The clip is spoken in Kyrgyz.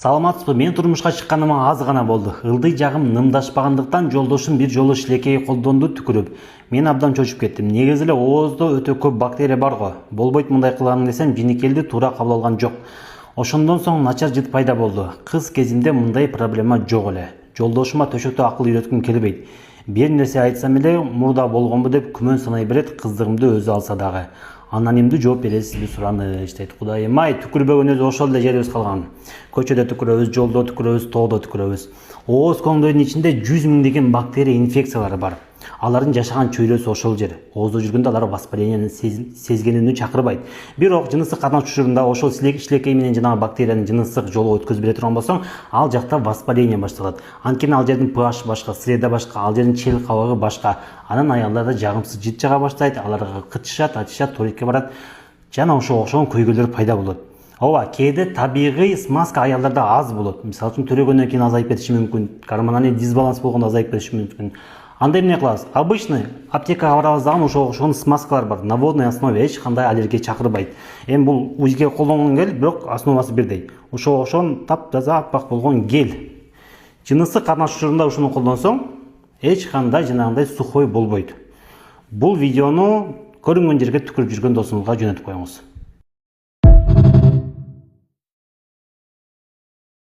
Саламатсызбы, мен турмушка чыкканыма аз гана болду. Ылдый жагым нымдашпагандыктан жолдошум бир жолу шилекей колдонду түкүрүп. Мен абдан чочуп кеттим. Негизи эле ооздо өтө көп бактерия бар го. Болбойт мындай кылам десем, жинекелди туура кабыл алган жок. Ошондон соң начар жыт пайда болду. Кыз кезимде мындай проблема жок эле. Жолдошума төшөктө акыл үйрөткүм келбейт. Бир нерсе айтсам эле мурда болгонбу деп күмөн санай берет, кыздыгымды өзү алса дагы. Анонимдүү жооп бересизби сураныч дейт. Кудайым ай, түкүрбөгөн өзү ошол эле жерибиз калган. Көчөдө түкүрөбүз, жолдо түкүрөбүз, тоодо түкүрөбүз. Ооз коңдойдун ичинде 100 миңдеген бактерия инфекциялары бар. Алардын жашаган чөйрөсү ошол жер. Ооздо жүргөндө алар воспаленияны сезгенүүнү чакырбайт. Бирок жыныстык катнаш учурунда ошол шилекей менен жанагы бактериянын жыныстык жолго өткөзүп бере турган болсоң, ал жакта воспаление башталат. Анткени ал жердин pH башка, среда башка, ал жердин чел кабыгы башка. Анан аялдарда жагымсыз жыт жага баштайт, аларга кычышат, ачышат, туалетке барат. Жана ошого окшогон көйгөйлөр пайда болот. Ооба, кээде табигый смазка аялдарда аз болот. Мисалы үчүн төрөгөндөн кийин азайып кетиши мүмкүн, гормоналдык дисбаланс болгондо азайып кетиши мүмкүн. Анда эмне кылабыз? Обычный аптекага барабыз дагы ошого окшогон смазкалар бар. На водной основе эч кандай аллергия чакырбайт. Эми бул УЗИге колдонгон гель, бирок основасы бирдей. Ошого окшогон таптаза аппак болгон гель. Жыныстык катнаш учурунда ушуну колдонсоң, эч кандай жанагындай сухой болбойт. Бул видеону көрүнгөн жерге түкүрүп жүргөн досуңузга жөнөтүп коюңуз.